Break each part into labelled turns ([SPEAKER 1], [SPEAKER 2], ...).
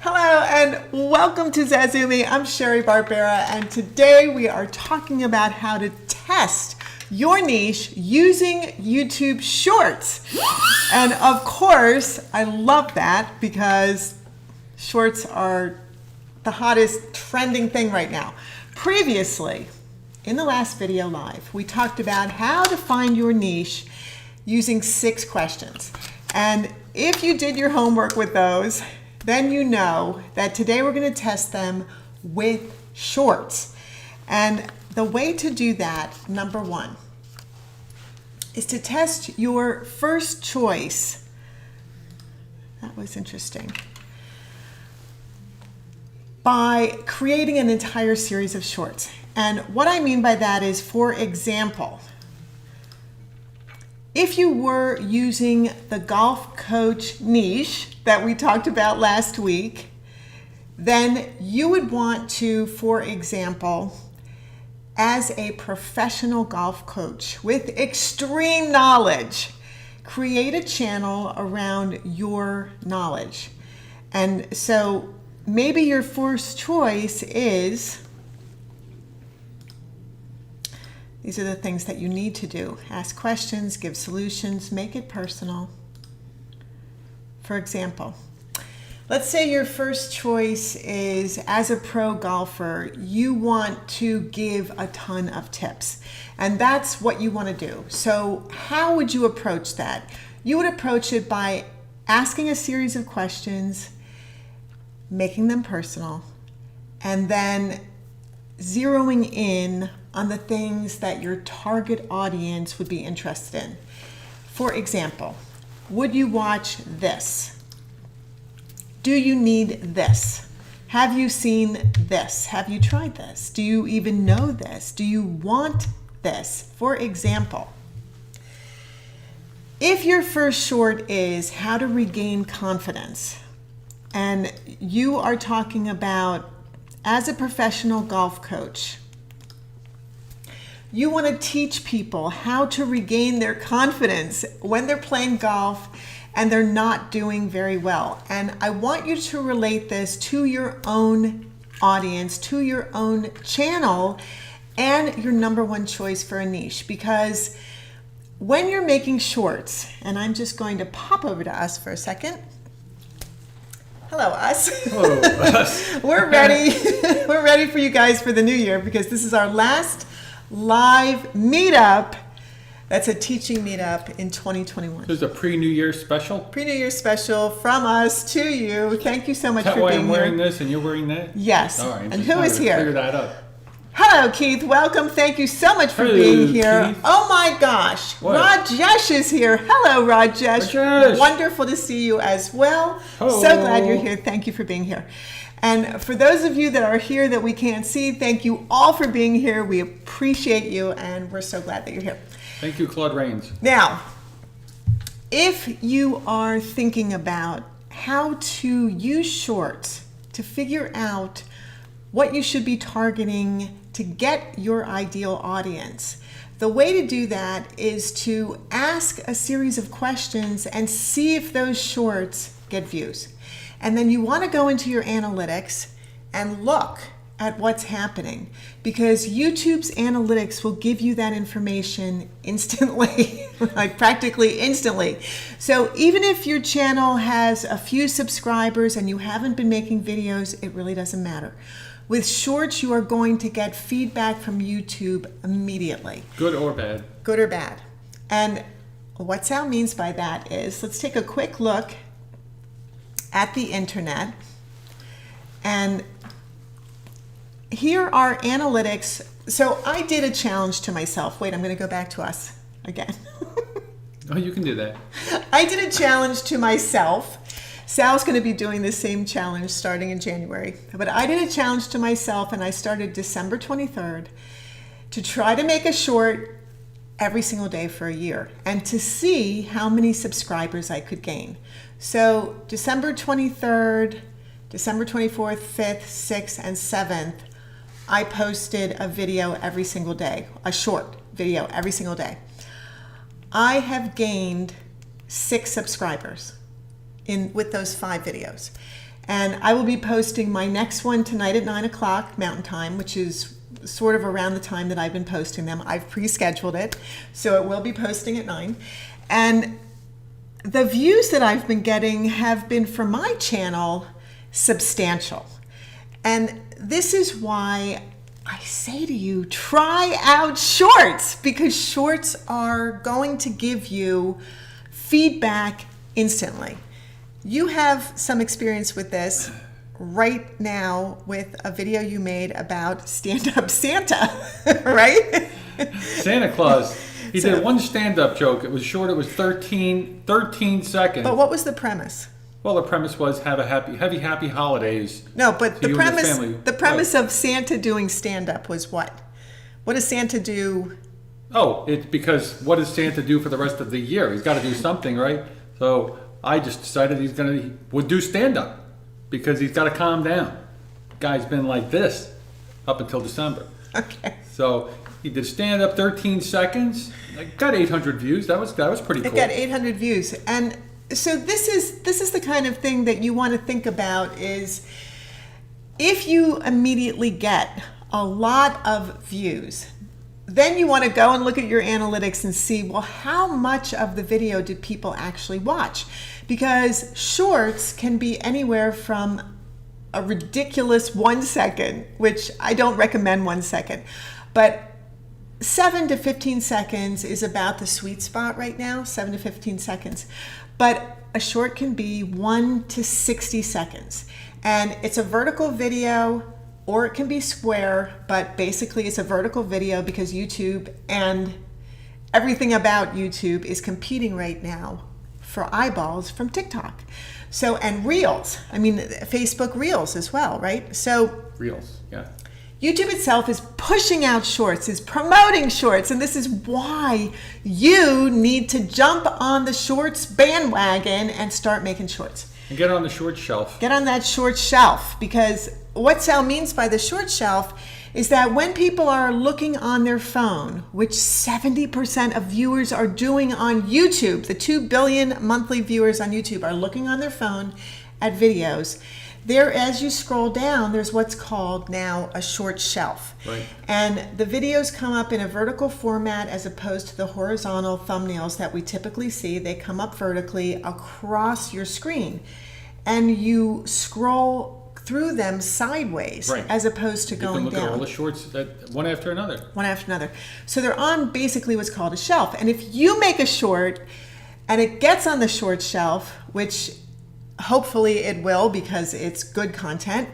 [SPEAKER 1] Hello and welcome to Zazoome. I'm Sheri Barbera, and today we are talking about how to test your niche using YouTube Shorts. And of course, I love that because Shorts are the hottest trending thing right now. Previously, in the last video live, we talked about how to find your niche using 6 questions. And if you did your homework with those, then you know that today we're going to test them with Shorts. And the way to do that, number 1, is to test your first choice. That was interesting. By creating an entire series of shorts. And what I mean by that is, for example, if you were using the golf coach niche that we talked about last week, then you would want to, for example, as a professional golf coach with extreme knowledge, create a channel around your knowledge. And so maybe your first choice is, these are the things that you need to do. Ask questions, give solutions, make it personal. For example, let's say your first choice is, as a pro golfer, you want to give a ton of tips. And that's what you want to do. So how would you approach that? You would approach it by asking a series of questions, making them personal, and then zeroing in on the things that your target audience would be interested in. For example, would you watch this? Do you need this? Have you seen this? Have you tried this? Do you even know this? Do you want this? For example, if your first short is how to regain confidence, and you are talking about, as a professional golf coach, you want to teach people how to regain their confidence when they're playing golf and they're not doing very well. And I want you to relate this to your own audience, to your own channel, and your number 1 choice for a niche. Because when you're making shorts, and I'm just going to pop over to us for a second. Hello, us.
[SPEAKER 2] Hello, us.
[SPEAKER 1] We're ready. We're ready for you guys for the new year, because this is our last live meetup. That's a teaching meetup in 2021.
[SPEAKER 2] This is a pre-New Year special?
[SPEAKER 1] Pre-New Year special from us to you. Thank you so much for being here.
[SPEAKER 2] Is that why I'm wearing this and you're wearing that?
[SPEAKER 1] Yes.
[SPEAKER 2] All right.
[SPEAKER 1] And who is here?
[SPEAKER 2] Figure that out.
[SPEAKER 1] Hello, Keith. Welcome. Thank you so much for being here.
[SPEAKER 2] Keith.
[SPEAKER 1] Oh my gosh.
[SPEAKER 2] What?
[SPEAKER 1] Rajesh is here. Hello, Rajesh.
[SPEAKER 2] Rajesh.
[SPEAKER 1] Wonderful to see you as well.
[SPEAKER 2] Hello.
[SPEAKER 1] So glad you're here. Thank you for being here. And for those of you that are here that we can't see, thank you all for being here. We appreciate you, and we're so glad that you're here.
[SPEAKER 2] Thank you, Claude Rains.
[SPEAKER 1] Now, if you are thinking about how to use shorts to figure out what you should be targeting to get your ideal audience, the way to do that is to ask a series of questions and see if those shorts get views. And then you want to go into your analytics and look at what's happening, because YouTube's analytics will give you that information instantly, like practically instantly. So even if your channel has a few subscribers and you haven't been making videos, it really doesn't matter. With shorts, you are going to get feedback from YouTube immediately.
[SPEAKER 2] Good or bad?
[SPEAKER 1] Good or bad. And what Sal means by that is, let's take a quick look at the internet. And here are analytics. So I did a challenge to myself. Wait, I'm going to go back to us again.
[SPEAKER 2] Oh, you can do that.
[SPEAKER 1] I did a challenge to myself. Sal's going to be doing the same challenge starting in January. But I did a challenge to myself, and I started December 23rd to try to make a short every single day for a year and to see how many subscribers I could gain. So December 23rd, December 24th, 5th, 6th, and 7th, I posted a video every single day, a short video every single day. I have gained 6 subscribers with those 5 videos. And I will be posting my next one tonight at 9 o'clock Mountain Time, which is sort of around the time that I've been posting them. I've pre-scheduled it, so it will be posting at 9. And the views that I've been getting have been for my channel substantial. And this is why I say to you, try out shorts, because shorts are going to give you feedback instantly. You have some experience with this right now with a video you made about stand-up Santa, right?
[SPEAKER 2] Santa Claus. He did one stand-up joke. It was short. It was 13 seconds.
[SPEAKER 1] But what was the premise?
[SPEAKER 2] Well, the premise was have a happy holidays.
[SPEAKER 1] No, but
[SPEAKER 2] to you and your
[SPEAKER 1] the
[SPEAKER 2] family.
[SPEAKER 1] premise of Santa doing stand-up was what? What does Santa do?
[SPEAKER 2] Oh, it's because what does Santa do for the rest of the year? He's got to do something, right? So I just decided he would do stand-up because he's got to calm down. Guy's been like this up until December.
[SPEAKER 1] Okay.
[SPEAKER 2] So he did stand-up 13 seconds. I got 800 views. That was pretty cool.
[SPEAKER 1] It got 800 views. And so this is the kind of thing that you want to think about is if you immediately get a lot of views, then you want to go and look at your analytics and see, well, how much of the video did people actually watch? Because shorts can be anywhere from a ridiculous 1 second, which I don't recommend 1 second, but 7 to 15 seconds is about the sweet spot right now, 7 to 15 seconds. But a short can be 1 to 60 seconds. And it's a vertical video, or it can be square, but basically it's a vertical video because YouTube and everything about YouTube is competing right now for eyeballs from TikTok. So, and Reels, I mean, Facebook Reels as well, right? So
[SPEAKER 2] Reels, yeah.
[SPEAKER 1] YouTube itself is pushing out shorts, is promoting shorts, and this is why you need to jump on the shorts bandwagon and start making shorts.
[SPEAKER 2] And get on the short shelf.
[SPEAKER 1] Get on that short shelf, because what Sal means by the short shelf is that when people are looking on their phone, which 70% of viewers are doing on YouTube, the 2 billion monthly viewers on YouTube are looking on their phone at videos. There, as you scroll down, there's what's called now a short shelf.
[SPEAKER 2] Right.
[SPEAKER 1] And the videos come up in a vertical format as opposed to the horizontal thumbnails that we typically see. They come up vertically across your screen. And you scroll through them sideways,
[SPEAKER 2] right,
[SPEAKER 1] as opposed to going down.
[SPEAKER 2] You can look at all the shorts one after another.
[SPEAKER 1] One after another. So they're on basically what's called a shelf. And if you make a short and it gets on the short shelf, which hopefully it will because it's good content,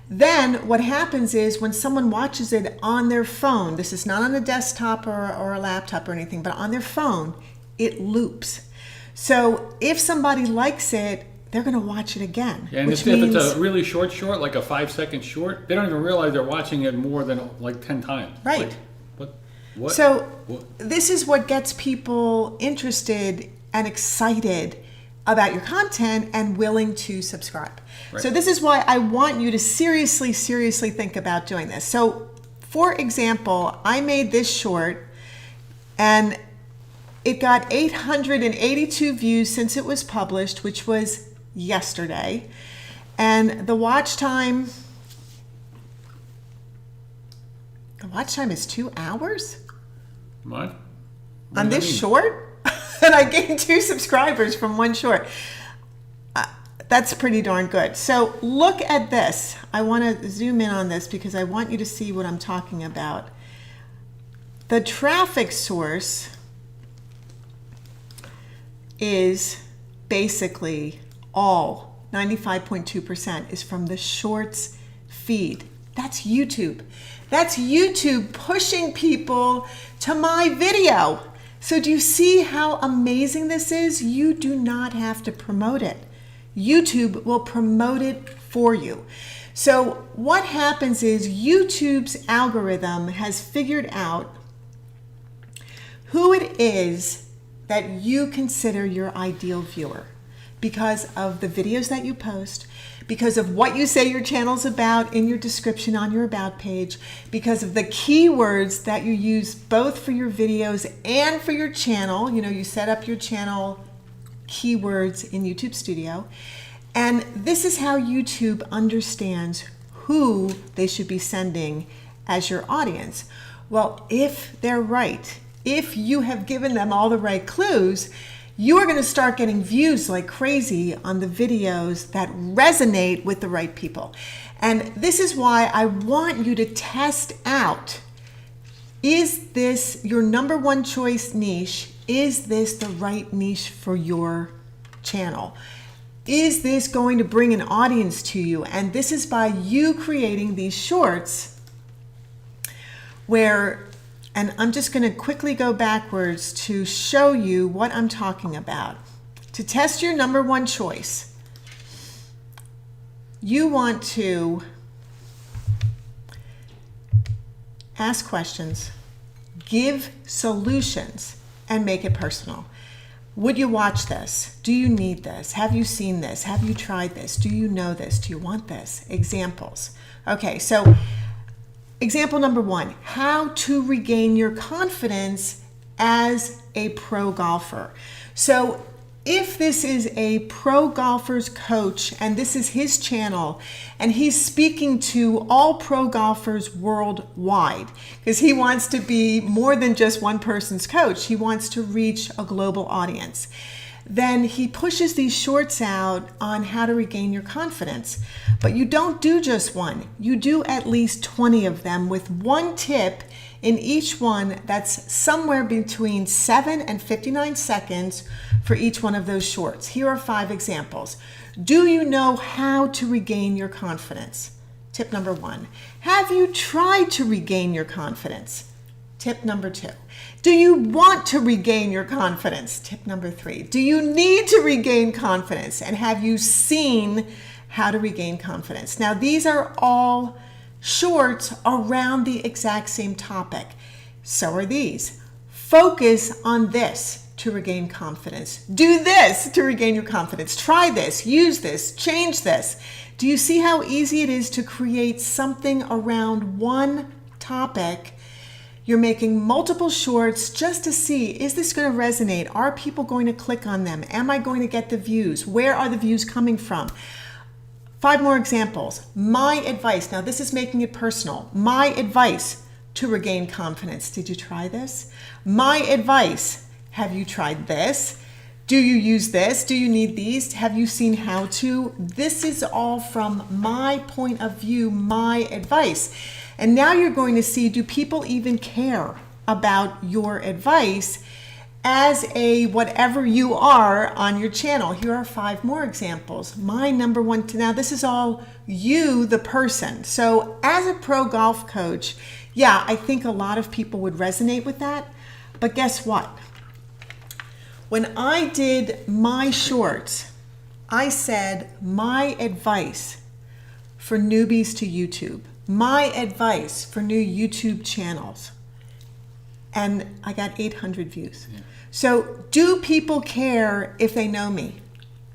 [SPEAKER 1] then what happens is when someone watches it on their phone, this is not on a desktop or a laptop or anything, but on their phone, it loops. So if somebody likes it, they're going to watch it again.
[SPEAKER 2] Yeah, and if it's a really short, like a 5-second short, they don't even realize they're watching it more than like 10 times.
[SPEAKER 1] Right.
[SPEAKER 2] Like, what?
[SPEAKER 1] So
[SPEAKER 2] what?
[SPEAKER 1] This is what gets people interested and excited about your content and willing to subscribe. Right. So this is why I want you to seriously think about doing this. So for example, I made this short and it got 882 views since it was published, which was yesterday. And the watch time is 2 hours?
[SPEAKER 2] What?
[SPEAKER 1] On this short? And I gained 2 subscribers from one short. That's pretty darn good. So look at this. I want to zoom in on this because I want you to see what I'm talking about. The traffic source is basically all, 95.2% is from the shorts feed. That's YouTube. That's YouTube pushing people to my video. So do you see how amazing this is? You do not have to promote it. YouTube will promote it for you. So what happens is YouTube's algorithm has figured out who it is that you consider your ideal viewer because of the videos that you post, because of what you say your channel's about in your description on your about page, because of the keywords that you use both for your videos and for your channel. You know, you set up your channel keywords in YouTube Studio. And this is how YouTube understands who they should be sending as your audience. Well, if they're right, if you have given them all the right clues, you are going to start getting views like crazy on the videos that resonate with the right people. And this is why I want you to test out, is this your number one choice niche? Is this the right niche for your channel? Is this going to bring an audience to you? And this is by you creating these shorts where, and I'm just going to quickly go backwards to show you what I'm talking about. To test your number one choice, you want to ask questions, give solutions, and make it personal. Would you watch this? Do you need this? Have you seen this? Have you tried this? Do you know this? Do you want this? Examples. Okay, so example number one, how to regain your confidence as a pro golfer. So if this is a pro golfer's coach and this is his channel and he's speaking to all pro golfers worldwide because he wants to be more than just one person's coach, he wants to reach a global audience, then he pushes these shorts out on how to regain your confidence. But you don't do just one, you do at least 20 of them with one tip in each one that's somewhere between 7 and 59 seconds for each one of those shorts. Here are 5 examples. Do you know how to regain your confidence? Tip number 1. Have you tried to regain your confidence? Tip number 2. Do you want to regain your confidence? Tip number 3. Do you need to regain confidence? And have you seen how to regain confidence? Now, these are all shorts around the exact same topic. So are these. Focus on this to regain confidence. Do this to regain your confidence. Try this, use this, change this. Do you see how easy it is to create something around one topic? You're making multiple shorts just to see, is this going to resonate? Are people going to click on them? Am I going to get the views? Where are the views coming from? 5 more examples. My advice. Now this is making it personal. My advice to regain confidence. Did you try this? My advice. Have you tried this? Do you use this? Do you need these? Have you seen how to? This is all from my point of view, my advice. And now you're going to see, do people even care about your advice as a whatever you are on your channel? Here are 5 more examples. My number one, now this is all you, the person. So as a pro golf coach, yeah, I think a lot of people would resonate with that. But guess what? When I did my shorts, I said my advice for newbies to YouTube, my advice for new YouTube channels. And I got 800 views. Yeah. So do people care if they know me?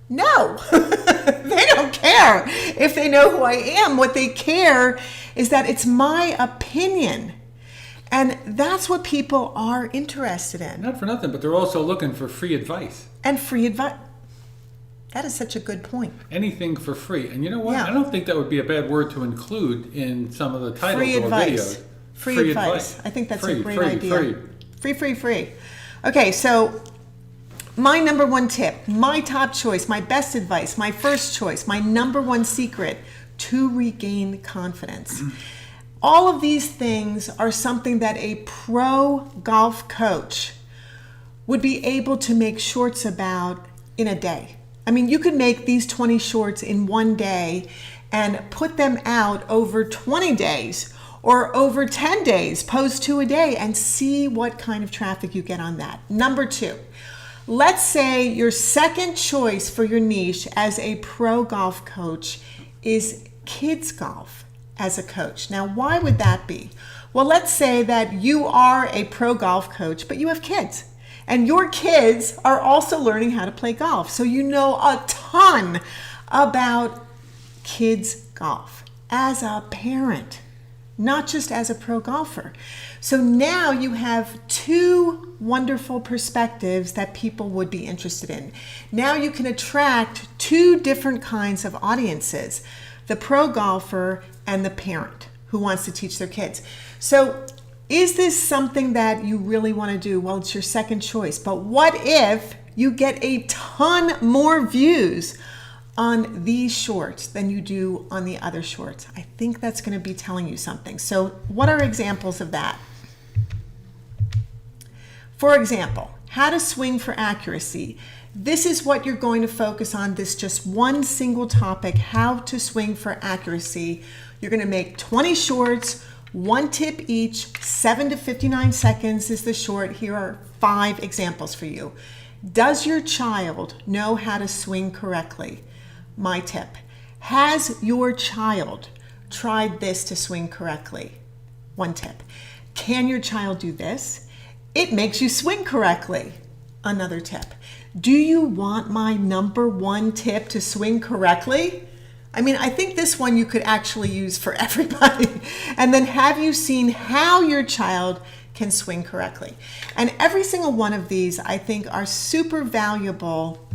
[SPEAKER 1] No, they don't care if they know who I am. What they care is that it's my opinion. And that's what people are interested in.
[SPEAKER 2] Not for nothing, but they're also looking for free advice.
[SPEAKER 1] And free advice. That is such a good point.
[SPEAKER 2] Anything for free. And you know what?
[SPEAKER 1] Yeah.
[SPEAKER 2] I don't think that would be a bad word to include in some of the titles
[SPEAKER 1] free
[SPEAKER 2] or
[SPEAKER 1] advice.
[SPEAKER 2] videos.
[SPEAKER 1] Free advice. I think that's a great idea. Free. Okay, so my number one tip, my top choice, my best advice, my first choice, my number one secret to regain confidence. All of these things are something that a pro golf coach would be able to make shorts about in a day. I mean, you could make these 20 shorts in one day and put them out over 20 days or over 10 days, post 2 a day, and see what kind of traffic you get on that. Number 2, let's say your second choice for your niche as a pro golf coach is kids golf as a coach. Now, why would that be? Well, let's say that you are a pro golf coach, but you have kids. And your kids are also learning how to play golf. So you know a ton about kids golf. As a parent, not just as a pro golfer. So now you have two wonderful perspectives that people would be interested in. Now you can attract two different kinds of audiences, the pro golfer and the parent who wants to teach their kids. So is this something that you really want to do? Well, it's your second choice, but what if you get a ton more views on these shorts than you do on the other shorts? I think that's going to be telling you something. So what are examples of that? For example, how to swing for accuracy. This is what you're going to focus on, this just one single topic, how to swing for accuracy. You're going to make 20 shorts, one tip each, 7 to 59 seconds is the short. Here are 5 examples for you. Does your child know how to swing correctly? My tip. Has your child tried this to swing correctly? One tip. Can your child do this? It makes you swing correctly. Another tip. Do you want my number 1 tip to swing correctly? I mean, I think this one you could actually use for everybody. And then have you seen how your child can swing correctly? And every single one of these I think are super valuable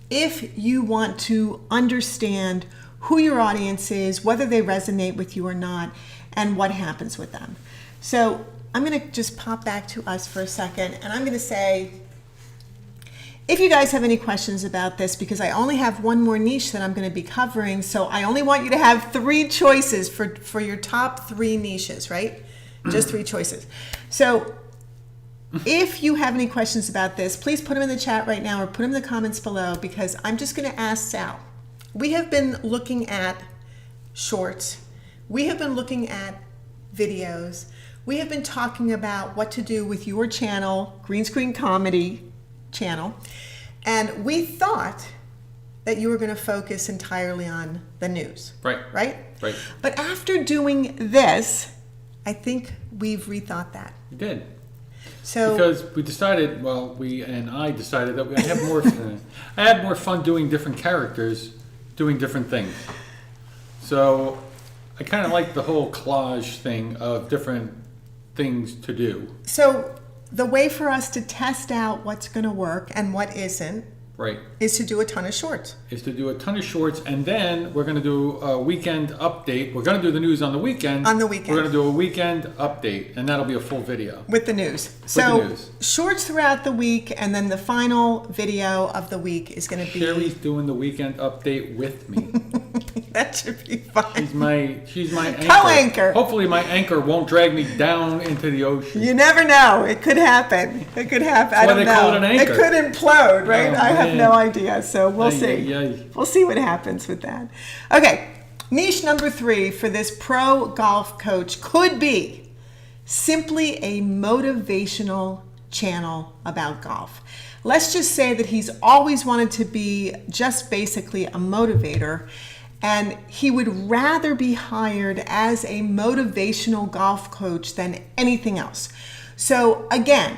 [SPEAKER 1] if you want to understand who your audience is, whether they resonate with you or not, and what happens with them. So I'm going to just pop back to us for a second, and I'm going to say, if you guys have any questions about this, because I only have one more niche that I'm going to be covering, so I only want you to have 3 choices for your top 3 niches, right? Just 3 choices. So if you have any questions about this, please put them in the chat right now or put them in the comments below, because I'm just going to ask Sal. We have been looking at shorts. We have been looking at videos. We have been talking about what to do with your channel, Green Screen Comedy channel, and we thought that you were going to focus entirely on the news. Right? But after doing this, I think we've rethought that.
[SPEAKER 2] You did.
[SPEAKER 1] So
[SPEAKER 2] because we decided, I decided that I have more. I had more fun doing different characters, doing different things. So I kind of like the whole collage thing of different things to do.
[SPEAKER 1] So the way for us to test out what's going to work and what isn't, is to do a ton of shorts.
[SPEAKER 2] And then we're going to do a weekend update. We're going to do the news on the weekend. We're going to do a weekend update, and that'll be a full video.
[SPEAKER 1] With the news. Shorts throughout the week, and then the final video of the week is going to be...
[SPEAKER 2] Sheri's doing the weekend update with me.
[SPEAKER 1] That should be fun.
[SPEAKER 2] She's my anchor.
[SPEAKER 1] Co-anchor.
[SPEAKER 2] Hopefully my anchor won't drag me down into the ocean.
[SPEAKER 1] You never know. It could happen. I don't know.
[SPEAKER 2] Call it an anchor.
[SPEAKER 1] It could implode, right?
[SPEAKER 2] Oh,
[SPEAKER 1] I have no idea. So we'll see. We'll see what happens with that. Okay. Niche number 3 for this pro golf coach could be simply a motivational channel about golf. Let's just say that he's always wanted to be just basically a motivator, and he would rather be hired as a motivational golf coach than anything else. So again,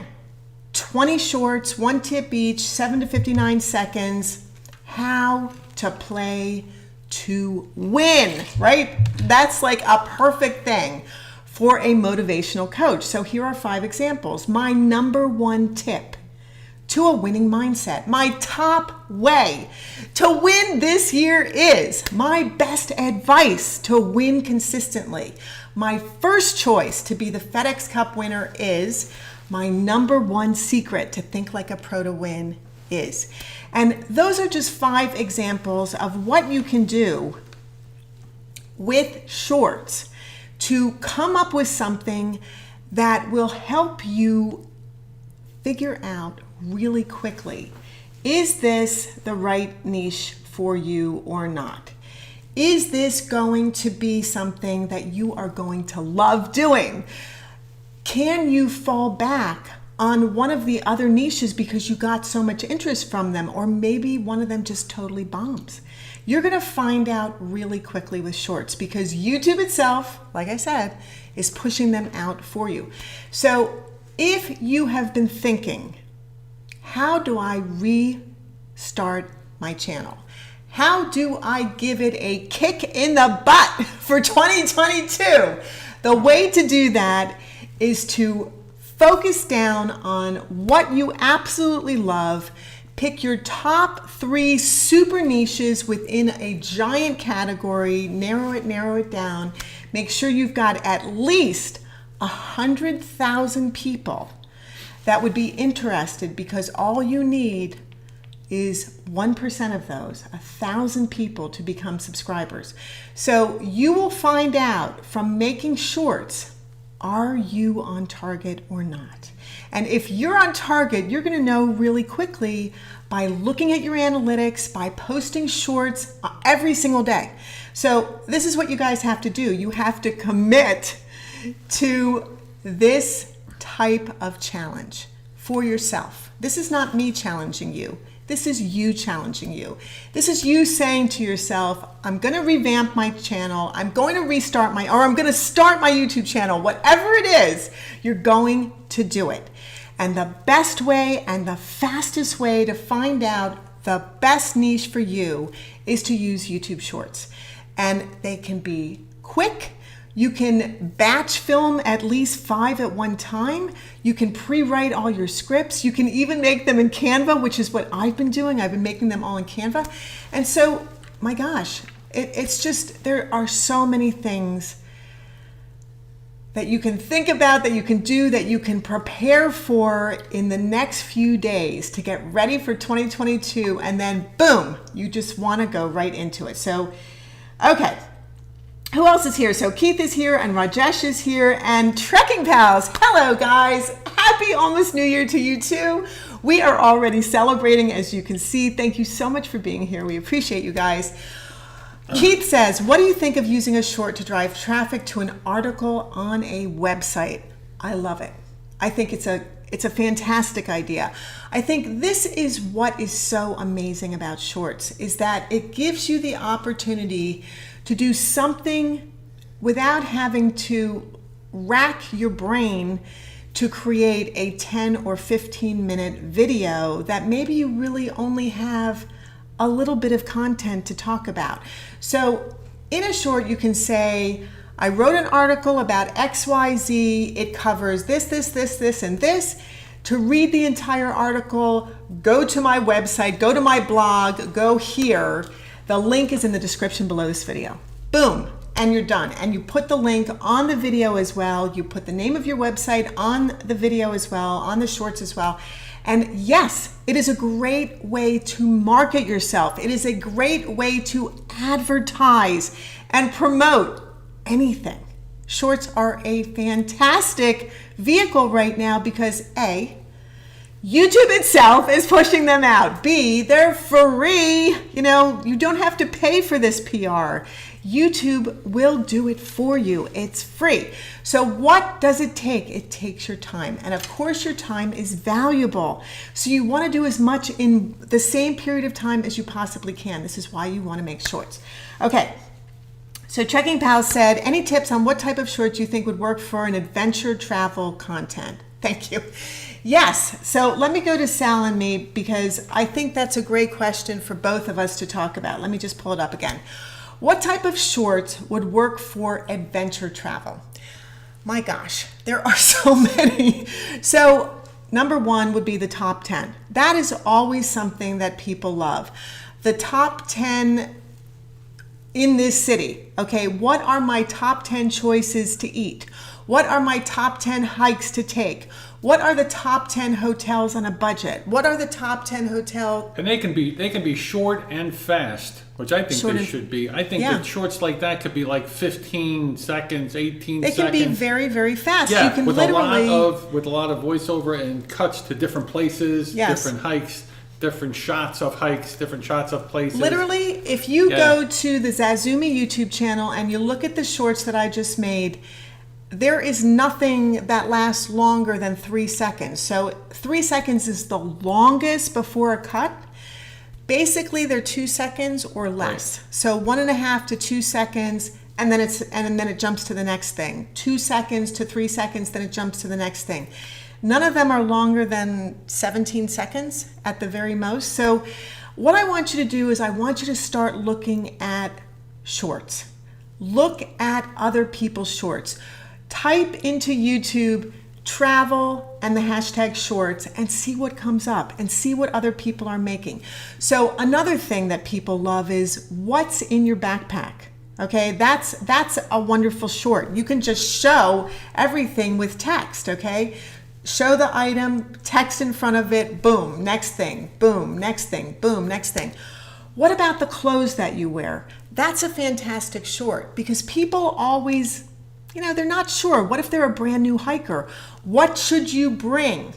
[SPEAKER 1] 20 shorts, 1 tip each, 7 to 59 seconds, how to play to win, right? That's like a perfect thing for a motivational coach. So here are 5 examples. My number 1 tip to a winning mindset. My top way to win this year is my best advice to win consistently. My first choice to be the FedEx Cup winner is my number 1 secret to think like a pro to win is. And those are just 5 examples of what you can do with shorts to come up with something that will help you figure out really quickly, is this the right niche for you or not? Is this going to be something that you are going to love doing? Can you fall back on one of the other niches because you got so much interest from them, or maybe one of them just totally bombs? You're going to find out really quickly with shorts because YouTube itself, like I said, is pushing them out for you. So if you have been thinking, how do I restart my channel? How do I give it a kick in the butt for 2022? The way to do that is to focus down on what you absolutely love. Pick your top 3 super niches within a giant category, narrow it down. Make sure you've got at least 100,000 people that would be interested, because all you need is 1% of those, 1,000 people, to become subscribers. So you will find out from making shorts, are you on target or not? And if you're on target, you're going to know really quickly by looking at your analytics, by posting shorts every single day. So this is what you guys have to do. You have to commit to this type of challenge for yourself. This is not me challenging you. This is you challenging you. This is you saying to yourself, I'm going to revamp my channel. I'm going to restart I'm going to start my YouTube channel. Whatever it is, you're going to do it. And the best way and the fastest way to find out the best niche for you is to use YouTube Shorts. And they can be quick. You can batch film at least 5 at one time. You can pre-write all your scripts. You can even make them in CANVA, which is what I've been doing. I've been making them all in CANVA. And so, my gosh, it's just, there are so many things that you can think about, that you can do, that you can prepare for in the next few days to get ready for 2022. And then, boom, you just want to go right into it. So, okay. Who else is here? So Keith is here, and Rajesh is here, and Trekking Pals. Hello, guys. Happy almost New Year to you too. We are already celebrating, as you can see. Thank you so much for being here. We appreciate you guys. Keith says, what do you think of using a short to drive traffic to an article on a website? I love it. I think it's a fantastic idea. I think this is what is so amazing about shorts, is that it gives you the opportunity to do something without having to rack your brain to create a 10 or 15 minute video that maybe you really only have a little bit of content to talk about. So in a short, you can say, I wrote an article about XYZ. It covers this, and this. To read the entire article, go to my website, go to my blog, go here. The link is in the description below this video. Boom, and you're done. And you put the link on the video as well. You put the name of your website on the video as well, on the shorts as well. And yes, it is a great way to market yourself. It is a great way to advertise and promote anything. Shorts are a fantastic vehicle right now because A, YouTube itself is pushing them out. B, they're free. You don't have to pay for this PR. YouTube will do it for you. It's free. So what does it take? It takes your time. And of course, your time is valuable. So you want to do as much in the same period of time as you possibly can. This is why you want to make shorts. Okay. So Trekking Pal said, any tips on what type of shorts you think would work for an adventure travel content? Thank you. Yes. So let me go to Sal and me, because I think that's a great question for both of us to talk about. Let me just pull it up again. What type of shorts would work for adventure travel? My gosh, there are so many. So number 1 would be the top 10. That is always something that people love. The top 10 in this city. Okay, what are my top 10 choices to eat? What are my top 10 hikes to take? What are the top 10 hotels on a budget? What are the top 10 hotel?
[SPEAKER 2] And they can be short and fast, which I think they should be. I think that shorts like that could be like 15 seconds, 18 seconds.
[SPEAKER 1] They can be very, very fast.
[SPEAKER 2] Yeah,
[SPEAKER 1] you can
[SPEAKER 2] with
[SPEAKER 1] literally
[SPEAKER 2] with a lot of voiceover and cuts to different places, different hikes, different shots of hikes, different shots of places.
[SPEAKER 1] Literally, if you go to the Zazoome YouTube channel and you look at the shorts that I just made, there is nothing that lasts longer than 3 seconds. So 3 seconds is the longest before a cut. Basically, they're 2 seconds or less. Right. So 1.5 to 2 seconds, and then it jumps to the next thing. 2 seconds to 3 seconds, then it jumps to the next thing. None of them are longer than 17 seconds at the very most. So What I want you to do is I want you to start looking at shorts. Look at other people's shorts. Type into YouTube travel and the hashtag shorts and see what comes up and see what other people are making. So another thing that people love is what's in your backpack. Okay, that's a wonderful short. You can just show everything with text, okay? Show the item, text in front of it, boom, next thing, boom, next thing, boom, next thing. What about the clothes that you wear? That's a fantastic short because people always, they're not sure. What if they're a brand new hiker? What should you bring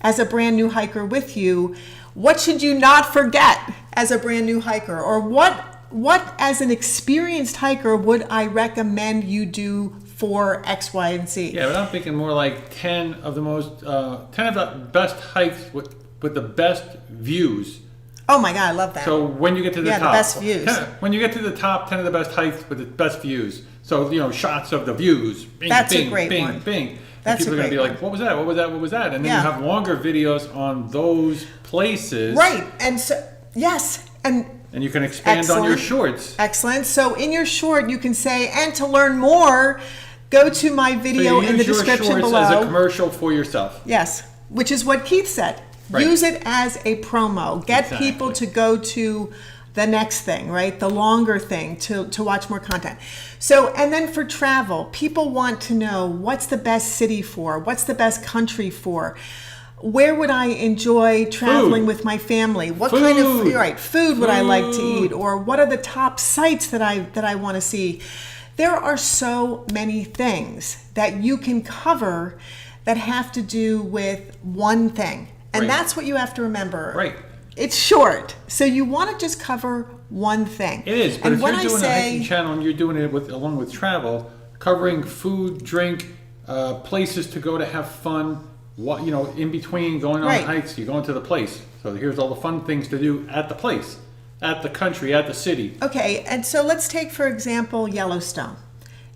[SPEAKER 1] as a brand new hiker with you? What should you not forget as a brand new hiker? Or what as an experienced hiker would I recommend you do for X, Y, and Z?
[SPEAKER 2] Yeah, but I'm thinking more like 10 of the best hikes with the best views.
[SPEAKER 1] Oh my God, I love that.
[SPEAKER 2] So when you get to the top,
[SPEAKER 1] the best views.
[SPEAKER 2] When you get to the top 10 of the best hikes with the best views. So, shots of the views. Bing,
[SPEAKER 1] That's
[SPEAKER 2] bing,
[SPEAKER 1] a great
[SPEAKER 2] bing,
[SPEAKER 1] one.
[SPEAKER 2] Bing.
[SPEAKER 1] That's
[SPEAKER 2] people
[SPEAKER 1] a
[SPEAKER 2] are going to
[SPEAKER 1] great
[SPEAKER 2] be like, what was that? What was that? What was that? And then
[SPEAKER 1] Yeah.
[SPEAKER 2] you have longer videos on those places.
[SPEAKER 1] Right. And so, yes. And
[SPEAKER 2] you can expand on your
[SPEAKER 1] Excellent.
[SPEAKER 2] shorts.
[SPEAKER 1] Excellent. So in your short, you can say, and to learn more, go to my video in the description
[SPEAKER 2] shorts
[SPEAKER 1] below.
[SPEAKER 2] as a commercial for yourself.
[SPEAKER 1] Yes, which is what Keith said.
[SPEAKER 2] Right.
[SPEAKER 1] Use it as a promo. Get
[SPEAKER 2] Exactly.
[SPEAKER 1] people to go to the next thing, right? The longer thing to watch more content. So, and then for travel, people want to know what's the best city for? What's the best country for? Where would I enjoy traveling
[SPEAKER 2] Food.
[SPEAKER 1] with my family? What
[SPEAKER 2] Food.
[SPEAKER 1] kind of food would I like to
[SPEAKER 2] Food.
[SPEAKER 1] eat? Or what are the top sites that I want to see? There are so many things that you can cover that have to do with one thing. And
[SPEAKER 2] Right.
[SPEAKER 1] that's what you have to remember.
[SPEAKER 2] Right.
[SPEAKER 1] It's short. So you want to just cover one thing.
[SPEAKER 2] It is, but
[SPEAKER 1] and
[SPEAKER 2] if
[SPEAKER 1] when
[SPEAKER 2] you're doing
[SPEAKER 1] I
[SPEAKER 2] a hiking
[SPEAKER 1] say,
[SPEAKER 2] channel and you're doing it along with travel, covering food, drink, places to go to have fun, in between going on
[SPEAKER 1] Right.
[SPEAKER 2] hikes, you go into the place. So here's all the fun things to do at the place, at the country, at the city.
[SPEAKER 1] okay, and so let's take, for example, Yellowstone.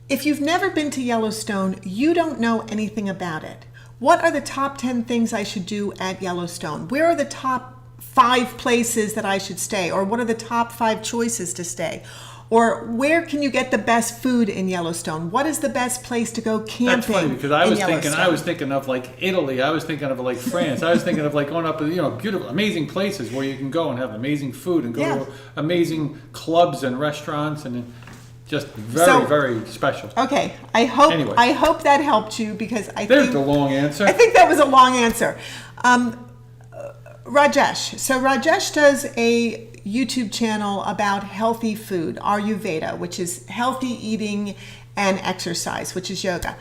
[SPEAKER 1] If you've never been to Yellowstone, you don't know anything about it. What are the top 10 things I should do at Yellowstone? Where are the top 5 places that I should stay? Or what are the top 5 choices to stay? Or where can you get the best food in Yellowstone? What is the best place to go camping?
[SPEAKER 2] That's funny because I
[SPEAKER 1] in
[SPEAKER 2] was thinking of like Italy. I was thinking of like France. I was thinking of like going up, beautiful, amazing places where you can go and have amazing food and go
[SPEAKER 1] Yeah.
[SPEAKER 2] to amazing clubs and restaurants and just very, very special.
[SPEAKER 1] Okay, I hope
[SPEAKER 2] Anyway.
[SPEAKER 1] I hope that helped you because
[SPEAKER 2] There's the long answer.
[SPEAKER 1] I think that was a long answer. Rajesh. So Rajesh does a YouTube channel about healthy food, Ayurveda, which is healthy eating and exercise, which is yoga.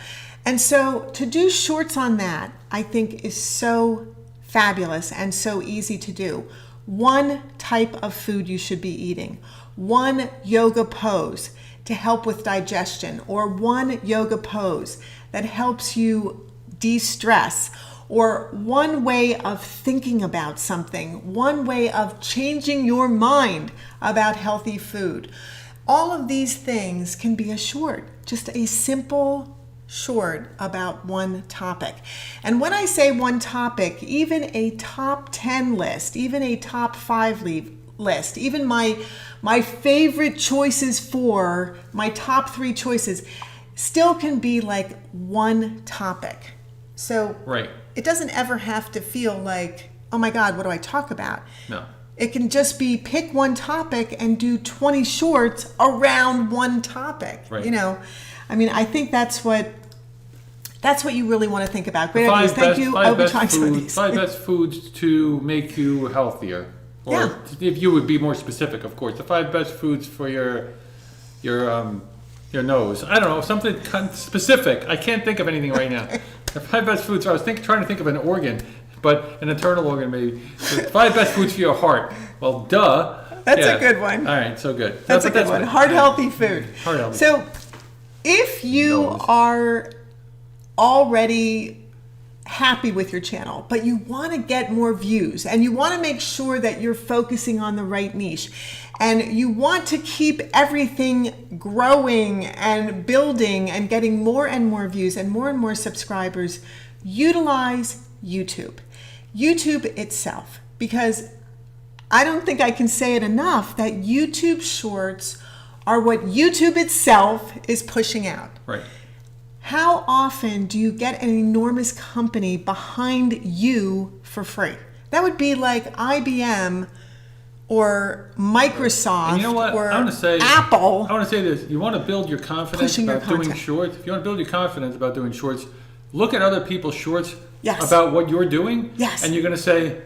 [SPEAKER 1] And so to do shorts on that, I think is so fabulous and so easy to do. One type of food you should be eating, one yoga pose to help with digestion, or one yoga pose that helps you de-stress, or one way of thinking about something, one way of changing your mind about healthy food. All of these things can be a short, just a simple short about one topic. And when I say one topic, even a top 10 list, even a top 5 list, even my favorite choices for my top 3 choices still can be like one topic. So
[SPEAKER 2] Right.
[SPEAKER 1] it doesn't ever have to feel like, oh my God, what do I talk about?
[SPEAKER 2] No.
[SPEAKER 1] It can just be pick one topic and do 20 shorts around one topic.
[SPEAKER 2] Right.
[SPEAKER 1] I think that's what you really want to think about. Great ideas. Thank you. I'll be trying some of these.
[SPEAKER 2] 5 best foods to make you healthier. Or
[SPEAKER 1] Yeah.
[SPEAKER 2] if you would be more specific, of course, the 5 best foods for your nose. I don't know, something specific. I can't think of anything right now. The 5 best foods. I was trying to think of an organ, but an internal organ maybe. The 5 best foods for your heart. Well, duh.
[SPEAKER 1] That's
[SPEAKER 2] Yeah.
[SPEAKER 1] a good one.
[SPEAKER 2] All right, so good.
[SPEAKER 1] That's a good one. Heart healthy food.
[SPEAKER 2] Heart healthy.
[SPEAKER 1] So if you
[SPEAKER 2] Nose.
[SPEAKER 1] are already happy with your channel, but you want to get more views and you want to make sure that you're focusing on the right niche and you want to keep everything growing and building and getting more and more views and more subscribers, utilize YouTube. YouTube itself, because I don't think I can say it enough that YouTube Shorts are what YouTube itself is pushing out.
[SPEAKER 2] Right.
[SPEAKER 1] How often do you get an enormous company behind you for free? That would be like IBM or Microsoft
[SPEAKER 2] And you know what?
[SPEAKER 1] or
[SPEAKER 2] I want to say,
[SPEAKER 1] Apple.
[SPEAKER 2] I want to say this. You want to build your confidence
[SPEAKER 1] Pushing your
[SPEAKER 2] about doing
[SPEAKER 1] content.
[SPEAKER 2] shorts. If you want to build your confidence about doing shorts, look at other people's shorts
[SPEAKER 1] Yes.
[SPEAKER 2] about what you're doing.
[SPEAKER 1] Yes.
[SPEAKER 2] And you're going to say,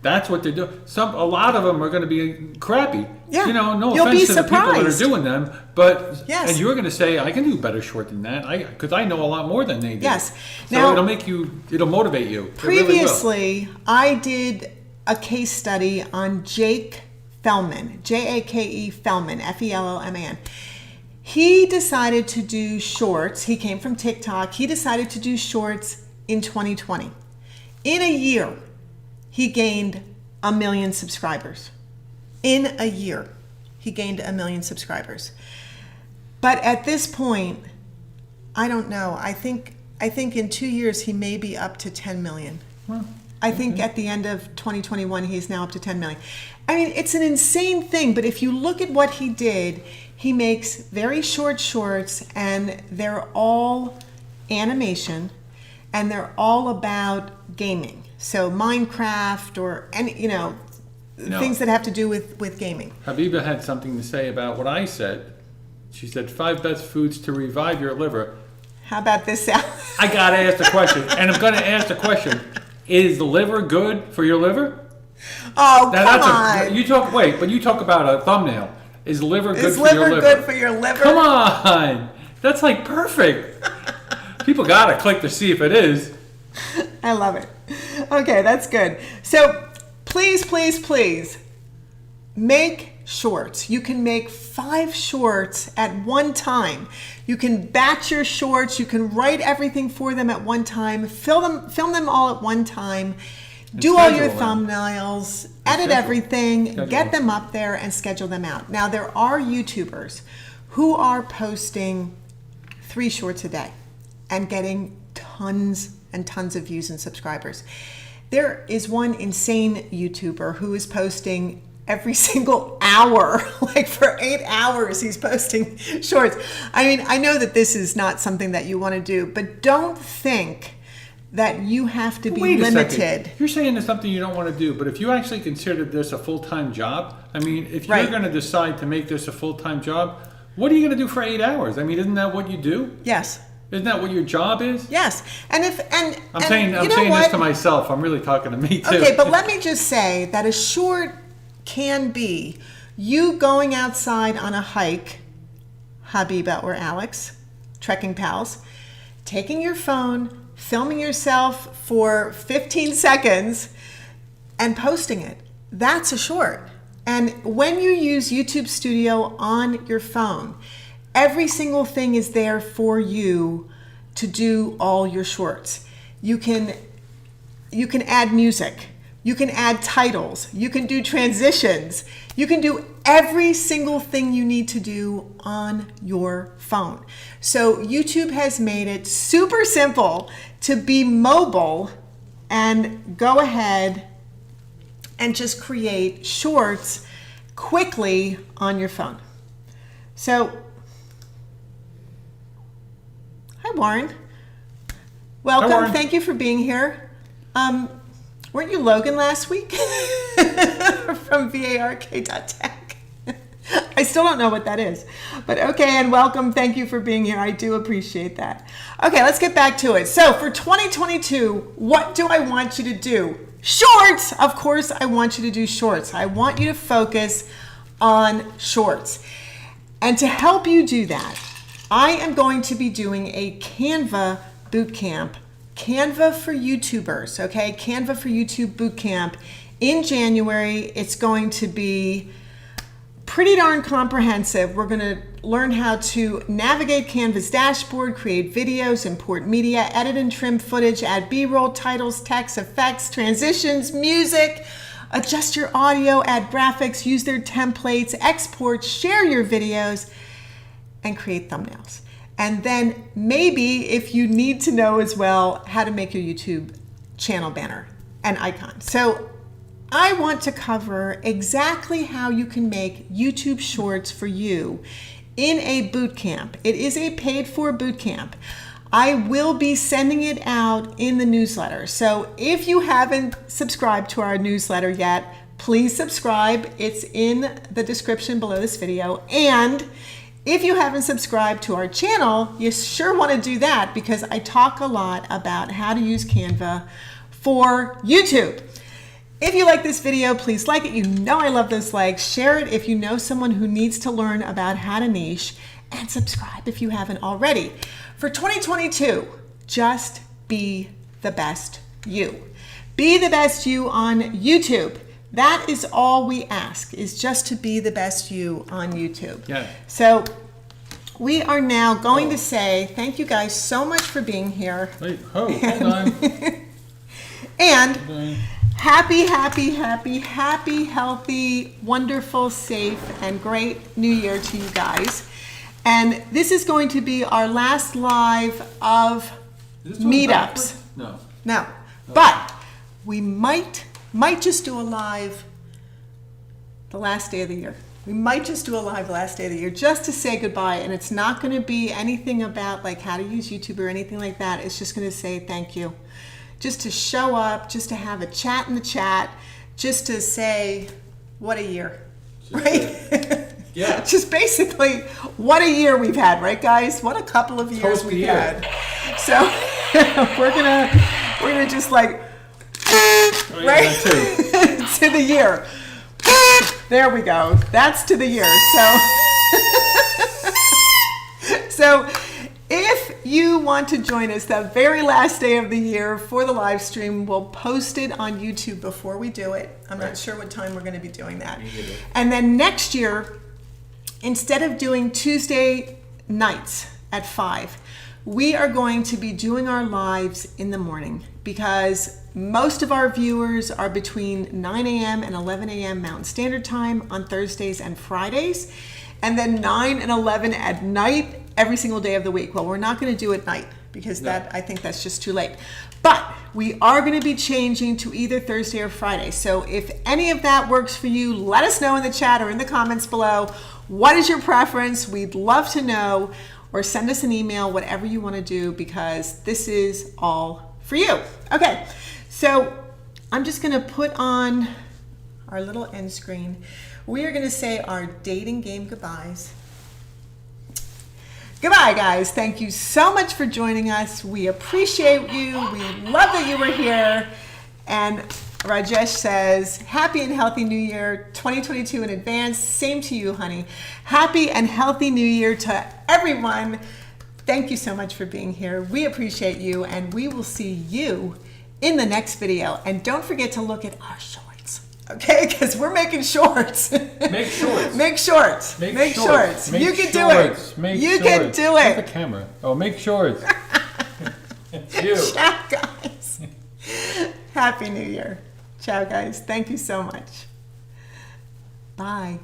[SPEAKER 2] that's what they're doing. A lot of them are going to be crappy.
[SPEAKER 1] Yeah.
[SPEAKER 2] You know, no
[SPEAKER 1] You'll be
[SPEAKER 2] offense to the people that are
[SPEAKER 1] surprised.
[SPEAKER 2] doing them, but
[SPEAKER 1] Yes.
[SPEAKER 2] and you're going to say, I can do better short than that, because I know a lot more than they do.
[SPEAKER 1] Yes.
[SPEAKER 2] So
[SPEAKER 1] Now,
[SPEAKER 2] it'll motivate you. It really will.
[SPEAKER 1] previously, I did a case study on Jake Fellman, Jake Fellman, Fellman. He decided to do shorts. He came from TikTok. He decided to do shorts in 2020. In a year, he gained 1 million subscribers. In a year, he gained 1 million subscribers. But at this point, I don't know. I think in 2 years, he may be up to 10 million.
[SPEAKER 2] Well,
[SPEAKER 1] I think at the end of 2021, he's now up to 10 million. I mean, it's an insane thing, but if you look at what he did, he makes very short shorts, and they're all animation, and they're all about gaming. So Minecraft or any, things that have to do with gaming.
[SPEAKER 2] Habiba had something to say about what I said. She said 5 best foods to revive your liver.
[SPEAKER 1] How about this, Sal?
[SPEAKER 2] I gotta ask the question, and I'm gonna ask the question: is the liver good for your liver?
[SPEAKER 1] Oh,
[SPEAKER 2] Now,
[SPEAKER 1] come on.
[SPEAKER 2] you talk about a thumbnail. Is liver good
[SPEAKER 1] Is
[SPEAKER 2] for your
[SPEAKER 1] liver
[SPEAKER 2] liver?
[SPEAKER 1] good for your liver?
[SPEAKER 2] Come on, that's like perfect. People gotta click to see if it is.
[SPEAKER 1] I love it. Okay, that's good. So please, please, please make shorts. You can make 5 shorts at one time. You can batch your shorts. You can write everything for them at one time. Film them all at one time. Do all your
[SPEAKER 2] schedule them.
[SPEAKER 1] thumbnails, edit
[SPEAKER 2] schedule.
[SPEAKER 1] everything,
[SPEAKER 2] Schedule
[SPEAKER 1] get
[SPEAKER 2] them.
[SPEAKER 1] them up there and schedule them out. Now, there are YouTubers who are posting 3 shorts a day and getting tons and tons of views and subscribers. There is one insane YouTuber who is posting every single hour, like for 8 hours, he's posting shorts. I mean, I know that this is not something that you want to do, but don't think that you have to be
[SPEAKER 2] Wait a
[SPEAKER 1] limited.
[SPEAKER 2] second. You're saying it's something you don't want to do, but if you actually consider this a full-time job, I mean, if you're
[SPEAKER 1] Right.
[SPEAKER 2] going to decide to make this a full-time job, what are you going to do for 8 hours? I mean, isn't that what you do?
[SPEAKER 1] Yes.
[SPEAKER 2] Isn't that what your job is?
[SPEAKER 1] Yes. And
[SPEAKER 2] I'm saying this to myself. I'm really talking to me too.
[SPEAKER 1] Okay, but let me just say that a short can be you going outside on a hike, Habiba or Alex, trekking pals, taking your phone, filming yourself for 15 seconds and posting it. That's a short. And when you use YouTube Studio on your phone, every single thing is there for you to do all your shorts. You can add music. You can add titles. You can do transitions. You can do every single thing you need to do on your phone. So YouTube has made it super simple to be mobile and go ahead and just create shorts quickly on your phone. So, hi Warren. Welcome.
[SPEAKER 2] Hi, Warren.
[SPEAKER 1] Thank you for being here. Weren't you Logan last week from vark.tech? I still don't know what that is, but okay, and welcome. Thank you for being here. I do appreciate that. Okay, let's get back to it. So for 2022, what do I want you to do? Shorts! Of course, I want you to do shorts. I want you to focus on shorts. And to help you do that, I am going to be doing a CANVA bootcamp. CANVA for YouTubers, okay? CANVA for YouTube bootcamp in January. It's going to be pretty darn comprehensive. We're going to learn how to navigate Canva's dashboard, create videos, import media, edit and trim footage, add B-roll, titles, text, effects, transitions, music, adjust your audio, add graphics, use their templates, export, share your videos, and create thumbnails. And then maybe if you need to know as well how to make your YouTube channel banner and icon. So I want to cover exactly how you can make YouTube Shorts for you in a boot camp. It is a paid for boot camp. I will be sending it out in the newsletter. So if you haven't subscribed to our newsletter yet, please subscribe. It's in the description below this video. And if you haven't subscribed to our channel, you sure want to do that because I talk a lot about how to use Canva for YouTube. If you like this video, please like it. You know I love those likes. Share it if you know someone who needs to learn about how to niche, and subscribe if you haven't already. For 2022, just be the best you. Be the best you on YouTube. That is all we ask, is just to be the best you on YouTube.
[SPEAKER 2] Yeah.
[SPEAKER 1] So we are now going to say thank you guys so much for being here.
[SPEAKER 2] Wait, hold on.
[SPEAKER 1] And happy, healthy, wonderful, safe, and great New Year to you guys. And this is going to be our last live of meetups. No. But we might just do a live the last day of the year. We might just do a live the last day of the year just to say goodbye. And it's not going to be anything about like how to use YouTube or anything like that. It's just going to say thank you. Just to show up, just to have a chat in the chat, just to say, what a year, right?
[SPEAKER 2] Yeah.
[SPEAKER 1] Just basically, what a year we've had, right, guys? What a couple of years we've had. So we're gonna just like, right, to the year. There we go. That's to the year. So if you want to join us the very last day of the year for the live stream, we'll post it on YouTube before we do it. I'm not sure what time we're going to be doing that. And then next year, instead of doing Tuesday nights at 5, we are going to be doing our lives in the morning because most of our viewers are between 9 a.m. and 11 a.m. Mountain Standard Time on Thursdays and Fridays, and then 9 and 11 at night every single day of the week. Well, we're not going to do it at night because I think that's just too late. But we are going to be changing to either Thursday or Friday. So if any of that works for you, let us know in the chat or in the comments below. What is your preference? We'd love to know, or send us an email, whatever you want to do, because this is all for you. Okay, so I'm just going to put on our little end screen. We are going to say our dating game goodbyes. Goodbye, guys. Thank you so much for joining us. We appreciate you. We love that you were here. And Rajesh says, happy and healthy New Year 2022 in advance. Same to you, honey. Happy and healthy New Year to everyone. Thank you so much for being here. We appreciate you, and we will see you in the next video. And don't forget to look at our shorts. Okay, because we're making shorts.
[SPEAKER 2] Make shorts.
[SPEAKER 1] Make shorts. Make shorts. You can do it. You can do it.
[SPEAKER 2] Get the camera. Oh, make shorts. It's you.
[SPEAKER 1] Ciao, guys. Happy New Year. Ciao, guys. Thank you so much. Bye.